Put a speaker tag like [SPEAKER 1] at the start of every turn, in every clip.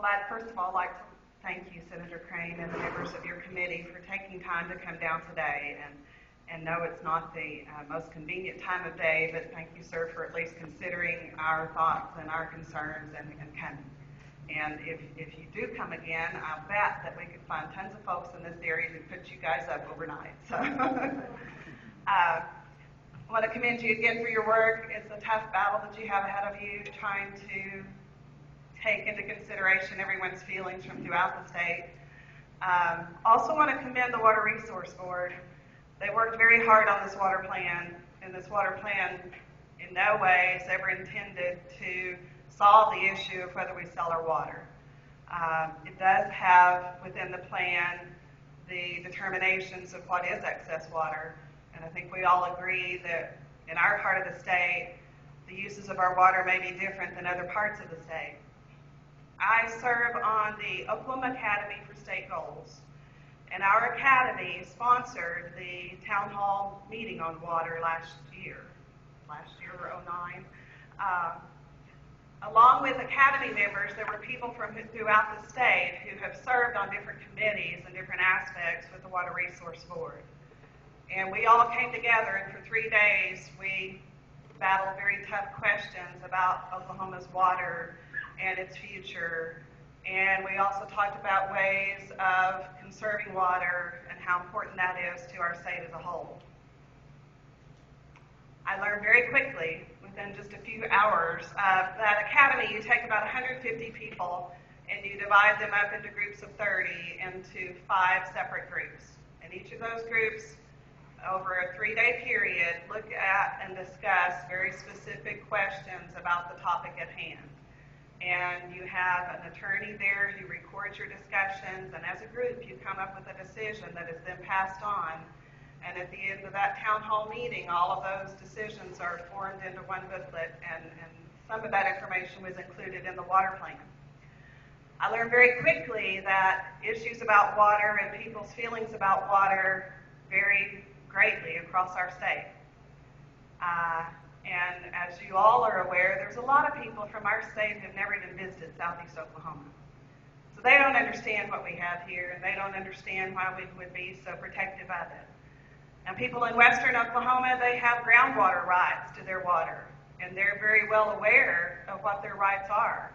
[SPEAKER 1] Well, I'd first of all like to thank you, Senator Crane, and the members of your committee for taking time to come down today. And no, it's not the most convenient time of day, but thank you, sir, for at least considering our thoughts and our concerns and coming. And if you do come again, I'll bet that we could find tons of folks in this area who put you guys up overnight. So I want to commend you again for your work. It's a tough battle that you have ahead of you, trying to take into consideration everyone's feelings from throughout the state. Also want to commend the Water Resource Board. They worked very hard on this water plan, and this water plan in no way is ever intended to solve the issue of whether we sell our water. It does have within the plan the determinations of what is excess water, and I think we all agree that in our part of the state, the uses of our water may be different than other parts of the state. I serve on the Oklahoma Academy for State Goals, and our academy sponsored the town hall meeting on water last year or 09. Along with academy members, there were people from throughout the state who have served on different committees and different aspects with the Water Resource Board. And we all came together, and for 3 days we battled very tough questions about Oklahoma's water and its future. And we also talked about ways of conserving water and how important that is to our state as a whole. I learned very quickly, within just a few hours, that academy, you take about 150 people and you divide them up into groups of 30 into 5 separate groups. And each of those groups, over a 3-day period, look at and discuss very specific questions about the topic at hand. And you have an attorney there who records your discussions, and as a group you come up with a decision that is then passed on. And at the end of that town hall meeting, all of those decisions are formed into one booklet, and some of that information was included in the water plan. I learned very quickly that issues about water and people's feelings about water vary greatly across our state. And as you all are aware, there's a lot of people from our state who have never even visited Southeast Oklahoma. So they don't understand what we have here, and they don't understand why we would be so protective of it. And people in western Oklahoma, they have groundwater rights to their water, and they're very well aware of what their rights are.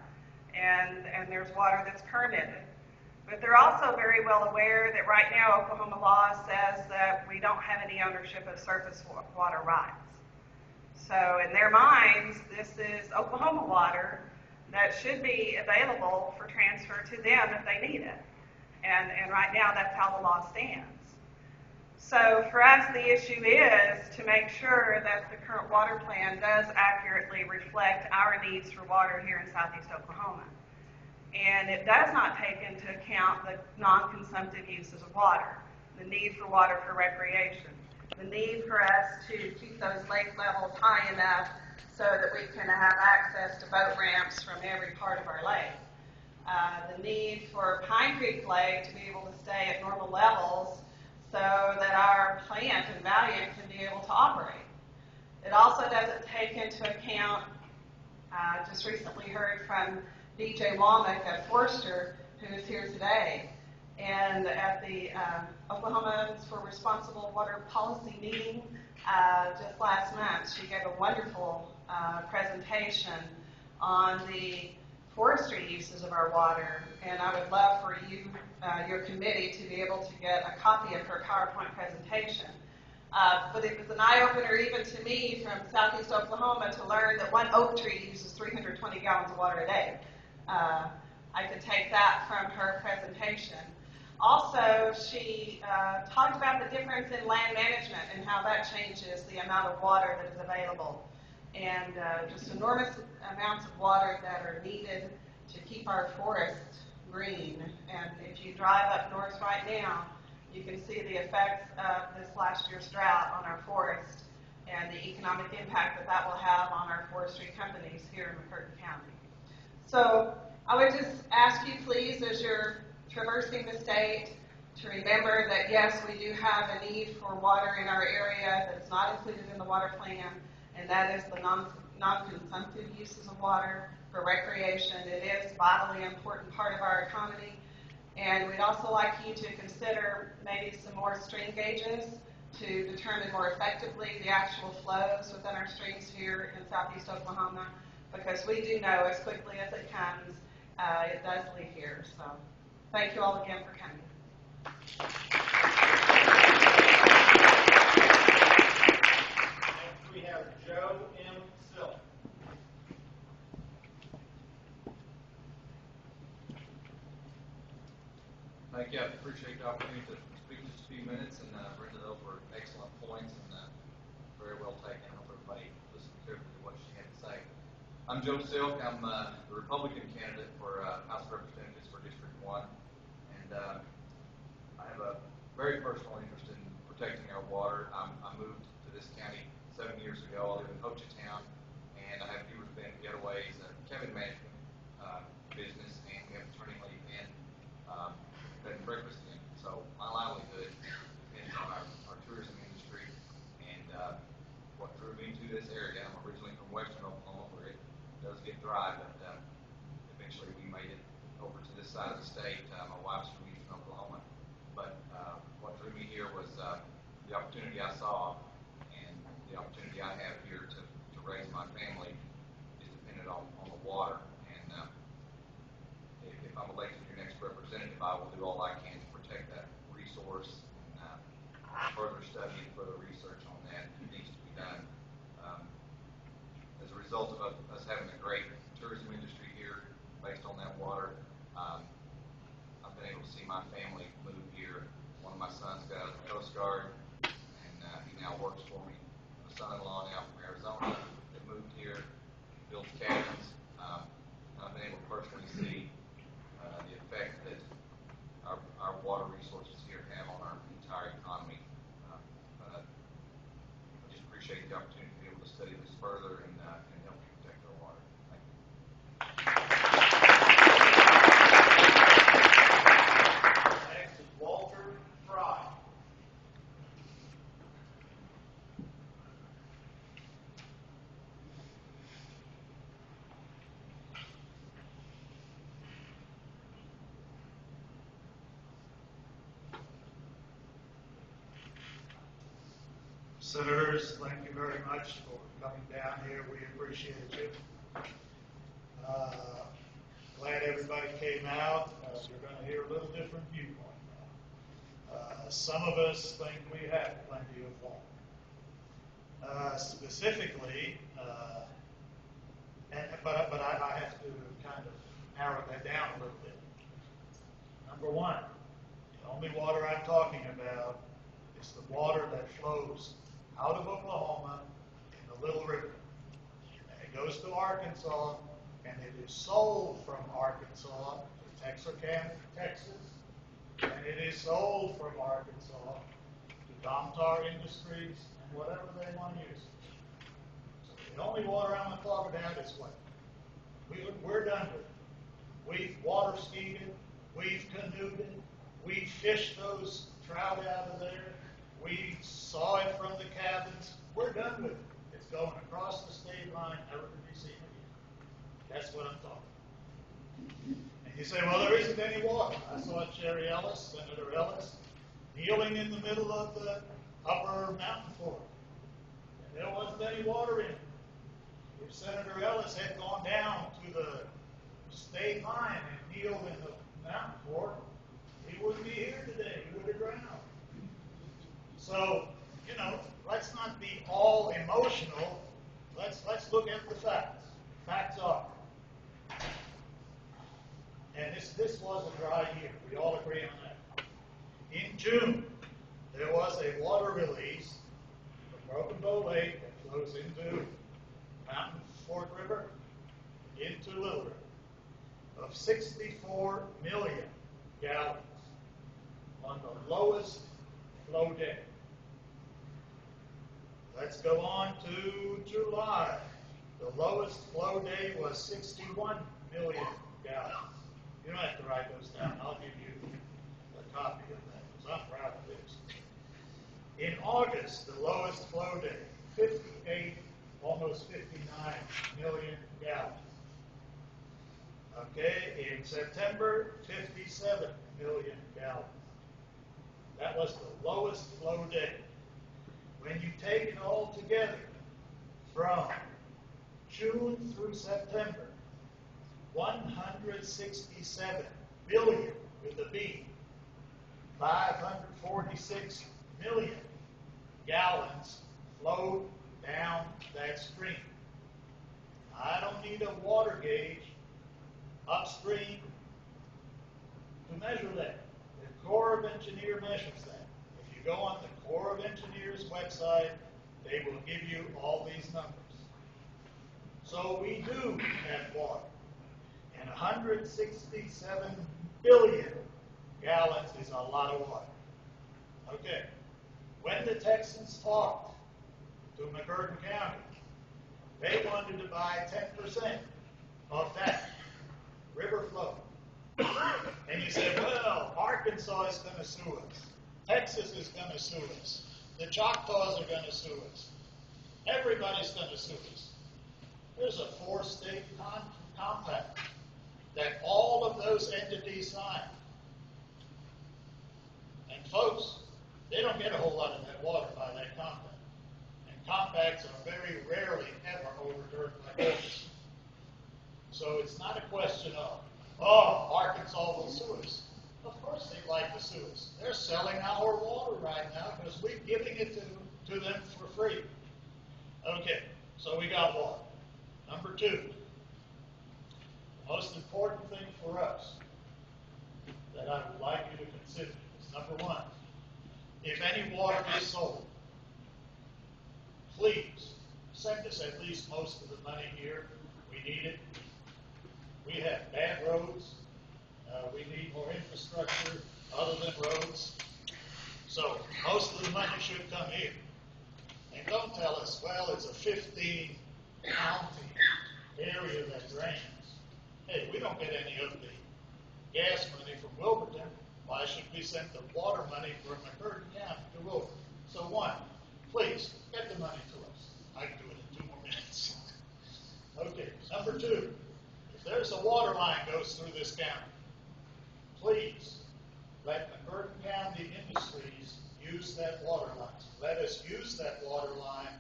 [SPEAKER 1] And there's water that's permitted. But they're also very well aware that right now Oklahoma law says that we don't have any ownership of surface water rights. So in their minds, this is Oklahoma water that should be available for transfer to them if they need it. And right now that's how the law stands. So for us, the issue is to make sure that the current water plan does accurately reflect our needs for water here in Southeast Oklahoma. And it does not take into account the non-consumptive uses of water, the need for water for recreation, the need for us to keep those lake levels high enough so that we can have access to boat ramps from every part of our lake, the need for Pine Creek Lake to be able to stay at normal levels so that our plant and Valiant can be able to operate. It also doesn't take into account, just recently heard from DJ Womack at Forster, who is here today, and at the Oklahomans for Responsible Water Policy meeting just last month, she gave a wonderful presentation on the forestry uses of our water, and I would love for you, your committee, to be able to get a copy of her PowerPoint presentation. But it was an eye-opener even to me from Southeast Oklahoma to learn that one oak tree uses 320 gallons of water a day. I could take that from her presentation. Also, she talked about the difference in land management and how that changes the amount of water that is available. And just enormous amounts of water that are needed to keep our forests green. And if you drive up north right now, you can see the effects of this last year's drought on our forest and the economic impact that that will have on our forestry companies here in McCurtain County. So I would just ask you, please, as you're traversing the state, to remember that, yes, we do have a need for water in our area that's not included in the water plan, and that is the non-consumptive uses of water for recreation. It is a vitally important part of our economy. And we'd also like you to consider maybe some more stream gauges to determine more effectively the actual flows within our streams here in Southeast Oklahoma, because we do know as quickly as it comes, it does leave here. So thank you all again for coming.
[SPEAKER 2] Next we have Joe M. Silk.
[SPEAKER 3] Thank you. I appreciate the opportunity to speak just a few minutes, and Brenda, those were excellent points and very well taken. I hope everybody listened carefully to what she had to say. I'm Joe Silk. I'm the Republican candidate for House of Representatives for District 1, and I have a very personal interest in protecting our water. I moved to this county 7 years ago. I live in Hochatown, and I have viewers been getaways, cabin management business, and we have a turning leaf in bed and breakfast in. So my livelihood depends on our tourism industry, and what drew me to this area. I'm originally from Western Oklahoma, where it does get dry, but eventually we made it over to this side of the state. My wife's from Eastern Oklahoma, but what drew me here was the opportunity I saw, and the opportunity I have here to raise my family is dependent on the water. And if I'm elected your next representative, I will do all I can to protect that resource and further study and further research on that. It needs to be done. As a result of us having a great tourism industry here based on that water, I've been able to see my family move here. One of my sons got out of the Coast Guard, and he now works for me. My son-in-law now from Arizona that moved here, builds cabins. I've been able to personally see the effect that our water resources here have on our entire economy. I just appreciate the opportunity to be able to study this further and help protect our water. Thank you.
[SPEAKER 2] Next is Walter Fry.
[SPEAKER 4] Senators, thank you very much for coming down here. We appreciate you. Glad everybody came out. You're going to hear a little different viewpoint now. Some of us think we have plenty of water. Specifically, but I have to kind of narrow that down a little bit. Number one, the only water I'm talking about is the water that flows out of Oklahoma in the Little River. And it goes to Arkansas, and it is sold from Arkansas to Texarkana, Texas, and it is sold from Arkansas to Domtar Industries and whatever they want to use it. So the only water I'm going to talk about is what we're done with. We've water skied it, we've canoed it, we've fished those trout out of there. We saw it from the cabins. We're done with it. It's going across the state line, never to be seen again. That's what I'm talking about. And you say, well, there isn't any water. I saw Cherry Ellis, Senator Ellis, kneeling in the middle of the upper mountain fort. And there wasn't any water in it. If Senator Ellis had gone down to the state line and kneeled in the mountain fort, he wouldn't be here today. He would have drowned. So, let's not be all emotional. Let's look at the facts. Facts are. And this was a dry year. We all agree on that. In June, there was a water release from Broken Bow Lake that flows into Mountain Fork River, into Little River, of 64 million gallons on the lowest flow day. Let's go on to July. The lowest flow day was 61 million gallons. You don't have to write those down. I'll give you a copy of that because I'm proud of this. In August, the lowest flow day, 58.2 almost 59 million gallons. Okay, in September, 57 million gallons. That was the lowest flow day. When you take it all together, from June through September, 167 billion with a B, 546 million gallons flowed down that stream. I don't need a water gauge upstream to measure that. The Corps of Engineers measures that. If you go on the Corps of Engineers website, they will give you all these numbers. So we do have water. And 167 billion gallons is a lot of water. Okay. When the Texans talked to McCurtain County, they wanted to buy 10% of that river flow. And you said, well, Arkansas is going to sue us. Texas is going to sue us. The Choctaws are going to sue us. Everybody's going to sue us. There's a 4-state compact that all of those entities signed. And folks, they don't get a whole lot of that water by that compact. And compacts are very rarely ever overturned by courts. So it's not a question of, oh, Arkansas will sue us. Of course they'd like to sue us. They're selling our water right now because we're giving it to them for free. Okay, so we got water. Number 2, the most important thing for us that I would like you to consider is, number 1, if any water is sold, please send us at least most of the money here. We need it. We have bad roads. We need more infrastructure other than roads. So most of the money should come here. And don't tell us, well, it's a 15-county area that drains. Hey, we don't get any of the gas money from Wilburton. Why should we send the water money from McCurtain County to Wilburton? So 1, please, get the money to us. I can do it in 2 more minutes. Okay, number 2, if there's a water line goes through this county, please let McCurtain County Industries use that water line. Let us use that water line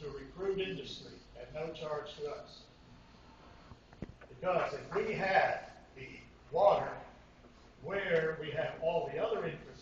[SPEAKER 4] to recruit industry at no charge to us. Because if we had the water where we have all the other infrastructure,